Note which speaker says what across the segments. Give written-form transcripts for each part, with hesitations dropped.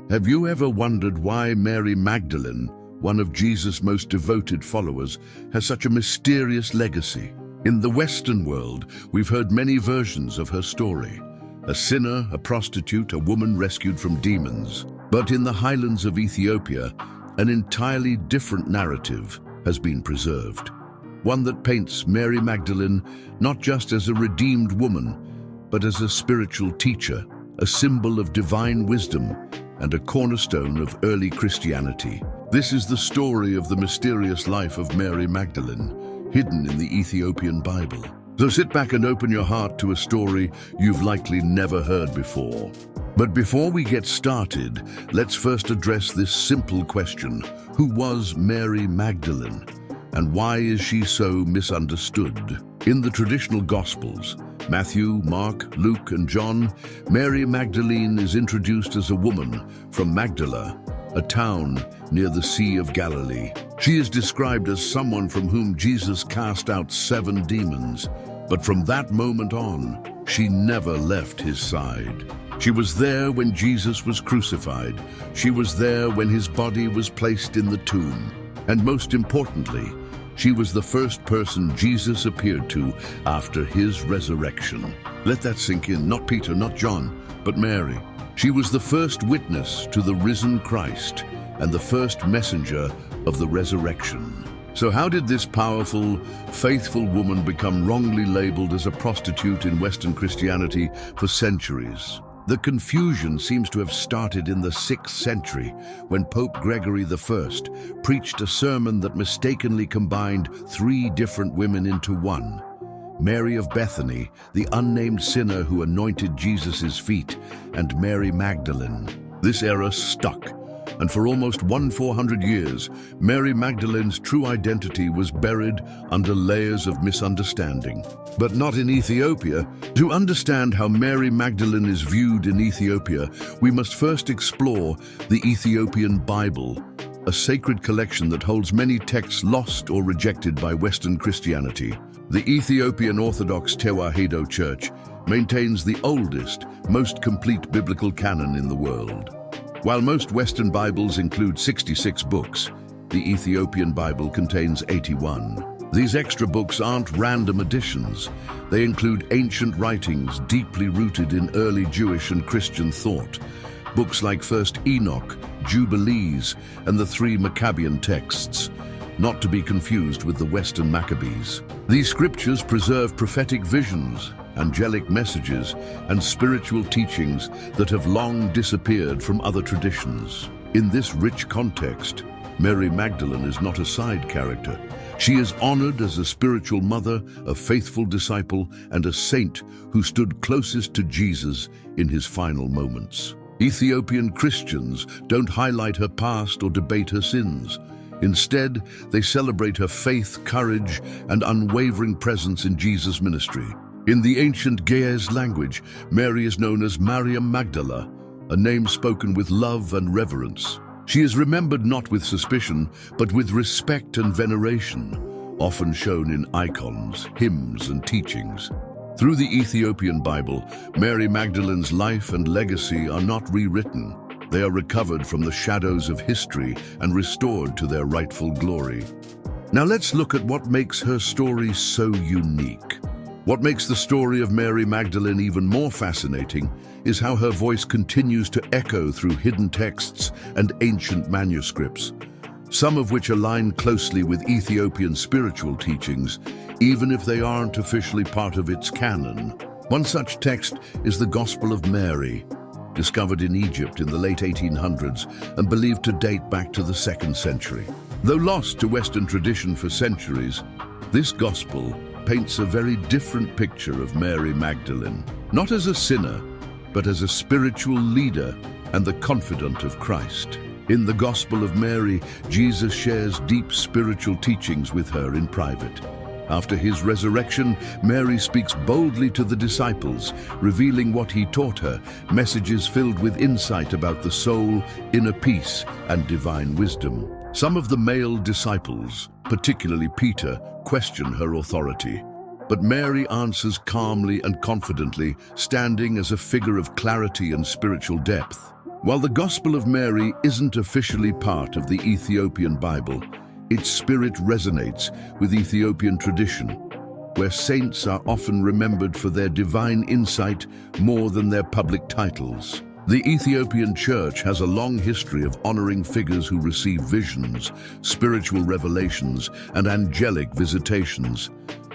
Speaker 1: Have you ever wondered why Mary Magdalene, one of Jesus' most devoted followers, has such a mysterious legacy? In the Western world, we've heard many versions of her story. A sinner, a prostitute, a woman rescued from demons. But in the highlands of Ethiopia, an entirely different narrative has been preserved. One that paints Mary Magdalene not just as a redeemed woman, but as a spiritual teacher, a symbol of divine wisdom, and a cornerstone of early Christianity. This is the story of the mysterious life of Mary Magdalene, hidden in the Ethiopian Bible. So sit back and open your heart to a story you've likely never heard before. But before we get started, let's first address this simple question: who was Mary Magdalene? And why is she so misunderstood? In the traditional Gospels, Matthew, Mark, Luke, and John, Mary Magdalene is introduced as a woman from Magdala, a town near the Sea of Galilee. She is described as someone from whom Jesus cast out 7 demons, but from that moment on, she never left his side. She was there when Jesus was crucified. She was there when his body was placed in the tomb. And most importantly, she was the first person Jesus appeared to after his resurrection. Let that sink in. Not Peter, not John, but Mary. She was the first witness to the risen Christ and the first messenger of the resurrection. So how did this powerful, faithful woman become wrongly labeled as a prostitute in Western Christianity for centuries? The confusion seems to have started in the 6th century when Pope Gregory I preached a sermon that mistakenly combined 3 different women into one: Mary of Bethany, the unnamed sinner who anointed Jesus' feet, and Mary Magdalene. This error stuck, and for almost 400 years, Mary Magdalene's true identity was buried under layers of misunderstanding. But not in Ethiopia. To understand how Mary Magdalene is viewed in Ethiopia, we must first explore the Ethiopian Bible, a sacred collection that holds many texts lost or rejected by Western Christianity. The Ethiopian Orthodox Tewahedo Church maintains the oldest, most complete biblical canon in the world. While most Western Bibles include 66 books, the Ethiopian Bible contains 81. These extra books aren't random additions. They include ancient writings deeply rooted in early Jewish and Christian thought. Books like 1st Enoch, Jubilees, and the 3 Maccabean texts, not to be confused with the Western Maccabees. These scriptures preserve prophetic visions, angelic messages, and spiritual teachings that have long disappeared from other traditions. In this rich context, Mary Magdalene is not a side character. She is honored as a spiritual mother, a faithful disciple, and a saint who stood closest to Jesus in his final moments. Ethiopian Christians don't highlight her past or debate her sins. Instead, they celebrate her faith, courage, and unwavering presence in Jesus' ministry. In the ancient Ge'ez language, Mary is known as Mariam Magdala, a name spoken with love and reverence. She is remembered not with suspicion, but with respect and veneration, often shown in icons, hymns, and teachings. Through the Ethiopian Bible, Mary Magdalene's life and legacy are not rewritten. They are recovered from the shadows of history and restored to their rightful glory. Now let's look at what makes her story so unique. What makes the story of Mary Magdalene even more fascinating is how her voice continues to echo through hidden texts and ancient manuscripts, some of which align closely with Ethiopian spiritual teachings, even if they aren't officially part of its canon. One such text is the Gospel of Mary, discovered in Egypt in the late 1800s and believed to date back to the 2nd century. Though lost to Western tradition for centuries, this Gospel paints a very different picture of Mary Magdalene, not as a sinner, but as a spiritual leader and the confidant of Christ. In the Gospel of Mary, Jesus shares deep spiritual teachings with her in private. After his resurrection, Mary speaks boldly to the disciples, revealing what he taught her, messages filled with insight about the soul, inner peace, and divine wisdom. Some of the male disciples, particularly Peter, question her authority. But Mary answers calmly and confidently, standing as a figure of clarity and spiritual depth. While the Gospel of Mary isn't officially part of the Ethiopian Bible, its spirit resonates with Ethiopian tradition, where saints are often remembered for their divine insight more than their public titles. The Ethiopian Church has a long history of honoring figures who receive visions, spiritual revelations, and angelic visitations,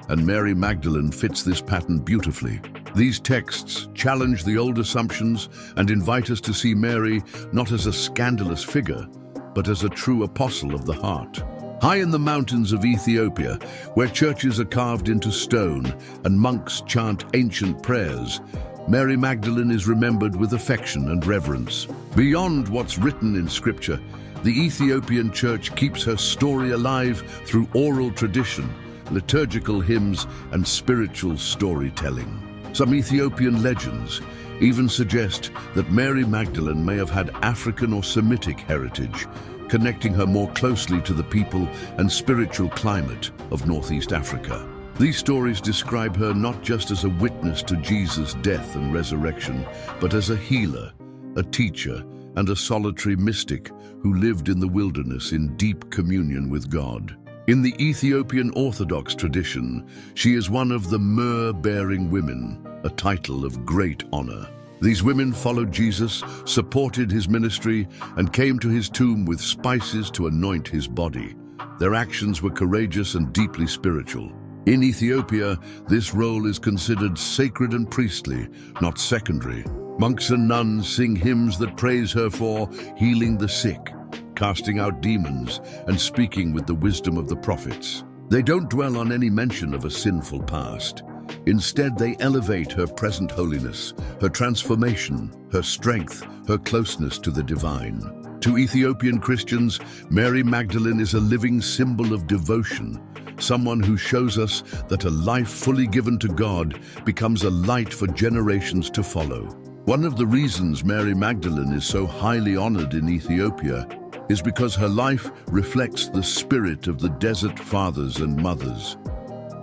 Speaker 1: and Mary Magdalene fits this pattern beautifully. These texts challenge the old assumptions and invite us to see Mary not as a scandalous figure, but as a true apostle of the heart. High in the mountains of Ethiopia, where churches are carved into stone and monks chant ancient prayers, Mary Magdalene is remembered with affection and reverence. Beyond what's written in Scripture, the Ethiopian Church keeps her story alive through oral tradition, liturgical hymns, and spiritual storytelling. Some Ethiopian legends even suggest that Mary Magdalene may have had African or Semitic heritage, connecting her more closely to the people and spiritual climate of Northeast Africa. These stories describe her not just as a witness to Jesus' death and resurrection, but as a healer, a teacher, and a solitary mystic who lived in the wilderness in deep communion with God. In the Ethiopian Orthodox tradition, she is one of the myrrh-bearing women, a title of great honor. These women followed Jesus, supported his ministry, and came to his tomb with spices to anoint his body. Their actions were courageous and deeply spiritual. In Ethiopia, this role is considered sacred and priestly, not secondary. Monks and nuns sing hymns that praise her for healing the sick, casting out demons, and speaking with the wisdom of the prophets. They don't dwell on any mention of a sinful past. Instead, they elevate her present holiness, her transformation, her strength, her closeness to the divine. To Ethiopian Christians, Mary Magdalene is a living symbol of devotion, someone who shows us that a life fully given to God becomes a light for generations to follow. One of the reasons Mary Magdalene is so highly honored in Ethiopia is because her life reflects the spirit of the desert fathers and mothers,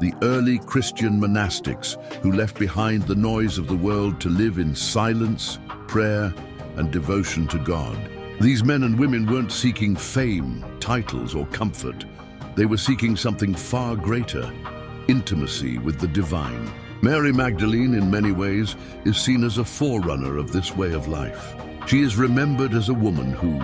Speaker 1: the early Christian monastics who left behind the noise of the world to live in silence, prayer, and devotion to God. These men and women weren't seeking fame, titles, or comfort. They were seeking something far greater: intimacy with the divine. Mary Magdalene, in many ways, is seen as a forerunner of this way of life. She is remembered as a woman who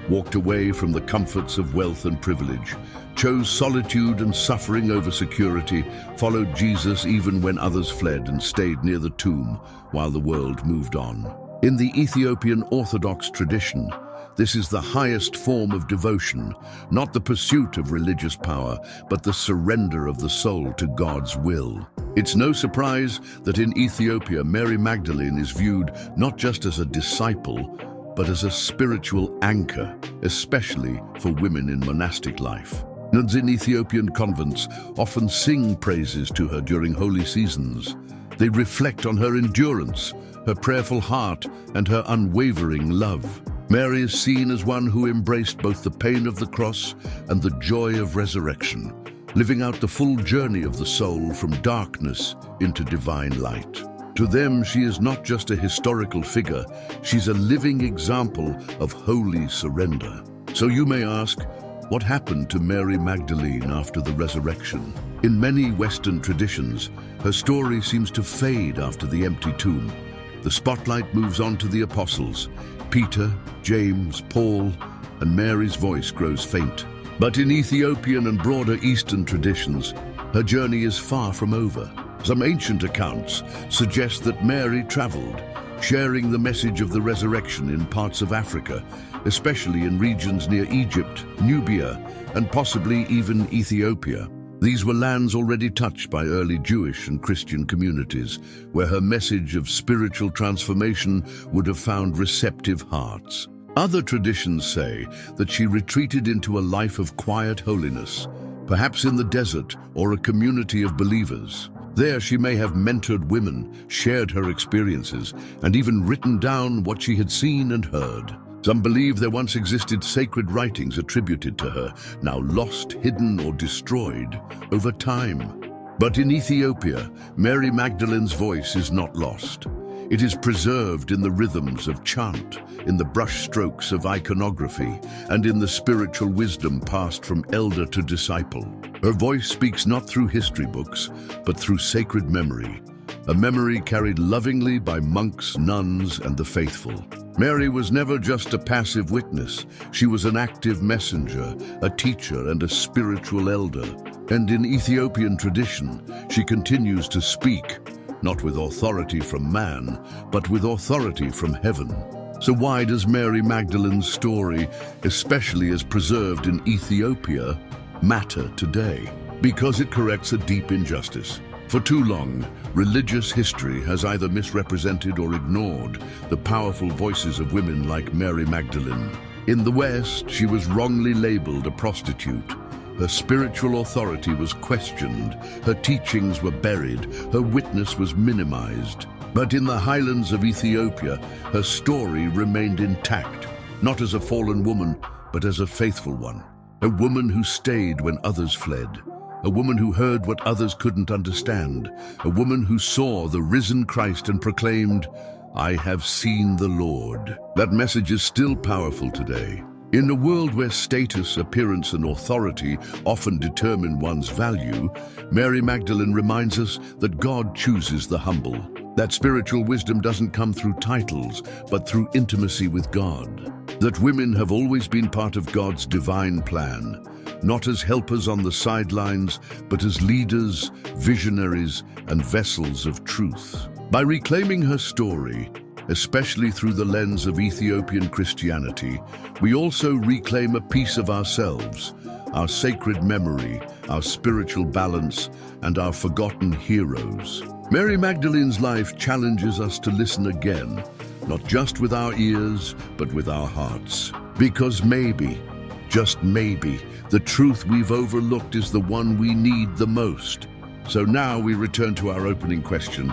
Speaker 1: walked away from the comforts of wealth and privilege, chose solitude and suffering over security, followed Jesus even when others fled, and stayed near the tomb while the world moved on. In the Ethiopian Orthodox tradition, this is the highest form of devotion, not the pursuit of religious power, but the surrender of the soul to God's will. It's no surprise that in Ethiopia, Mary Magdalene is viewed not just as a disciple, but as a spiritual anchor, especially for women in monastic life. Nuns in Ethiopian convents often sing praises to her during holy seasons. They reflect on her endurance, her prayerful heart, and her unwavering love. Mary is seen as one who embraced both the pain of the cross and the joy of resurrection, living out the full journey of the soul from darkness into divine light. To them, she is not just a historical figure, she's a living example of holy surrender. So you may ask, what happened to Mary Magdalene after the resurrection? In many Western traditions, her story seems to fade after the empty tomb. The spotlight moves on to the apostles, Peter, James, Paul, and Mary's voice grows faint. But in Ethiopian and broader Eastern traditions, her journey is far from over. Some ancient accounts suggest that Mary traveled, sharing the message of the resurrection in parts of Africa, especially in regions near Egypt, Nubia, and possibly even Ethiopia. These were lands already touched by early Jewish and Christian communities, where her message of spiritual transformation would have found receptive hearts. Other traditions say that she retreated into a life of quiet holiness, perhaps in the desert or a community of believers. There she may have mentored women, shared her experiences, and even written down what she had seen and heard. Some believe there once existed sacred writings attributed to her, now lost, hidden, or destroyed over time. But in Ethiopia, Mary Magdalene's voice is not lost. It is preserved in the rhythms of chant, in the brushstrokes of iconography, and in the spiritual wisdom passed from elder to disciple. Her voice speaks not through history books, but through sacred memory, a memory carried lovingly by monks, nuns, and the faithful. Mary was never just a passive witness. She was an active messenger, a teacher, and a spiritual elder. And in Ethiopian tradition, she continues to speak, not with authority from man, but with authority from heaven. So why does Mary Magdalene's story, especially as preserved in Ethiopia, matter today? Because it corrects a deep injustice. For too long, religious history has either misrepresented or ignored the powerful voices of women like Mary Magdalene. In the West, she was wrongly labeled a prostitute. Her spiritual authority was questioned, her teachings were buried, her witness was minimized. But in the highlands of Ethiopia, her story remained intact, not as a fallen woman, but as a faithful one. A woman who stayed when others fled. A woman who heard what others couldn't understand. A woman who saw the risen Christ and proclaimed, "I have seen the Lord." That message is still powerful today. In a world where status, appearance, and authority often determine one's value, Mary Magdalene reminds us that God chooses the humble. That spiritual wisdom doesn't come through titles, but through intimacy with God. That women have always been part of God's divine plan, not as helpers on the sidelines, but as leaders, visionaries, and vessels of truth. By reclaiming her story, especially through the lens of Ethiopian Christianity, we also reclaim a piece of ourselves, our sacred memory, our spiritual balance, and our forgotten heroes. Mary Magdalene's life challenges us to listen again, not just with our ears, but with our hearts. Because maybe, just maybe, the truth we've overlooked is the one we need the most. So now we return to our opening question.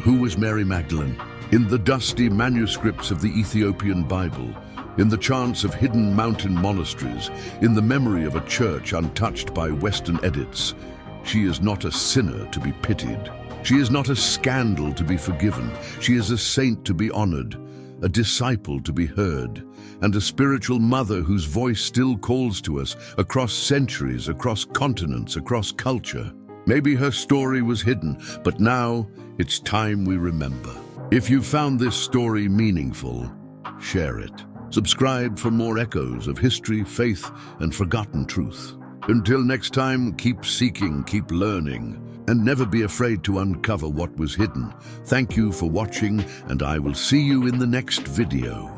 Speaker 1: Who was Mary Magdalene? In the dusty manuscripts of the Ethiopian Bible, in the chants of hidden mountain monasteries, in the memory of a church untouched by Western edits, she is not a sinner to be pitied. She is not a scandal to be forgiven. She is a saint to be honored, a disciple to be heard, and a spiritual mother whose voice still calls to us across centuries, across continents, across culture. Maybe her story was hidden, but now it's time we remember. If you found this story meaningful, share it. Subscribe for more echoes of history, faith, and forgotten truth. Until next time, keep seeking, keep learning, and never be afraid to uncover what was hidden. Thank you for watching, and I will see you in the next video.